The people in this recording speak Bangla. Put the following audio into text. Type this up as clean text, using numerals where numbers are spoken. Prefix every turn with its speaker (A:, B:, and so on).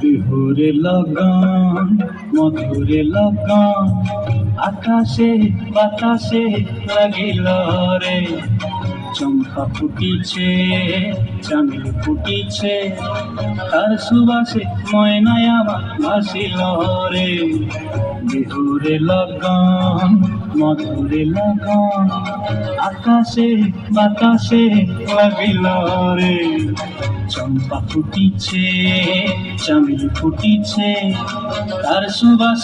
A: বিহুরে লগন মধুরে লগন আকাশে বাতাসে লাগিল রে, চম্পা ফুটিছে চামেল ফুটিছে, তার সুবাসে ময়নায় আমার ভাসিল রে। বিহুরে লগন মধুরে লগন আকাশে বাতাসে লাগিল রে, চম্পা ফুটিছে চামেল ফুটিছে, তার সুবাসে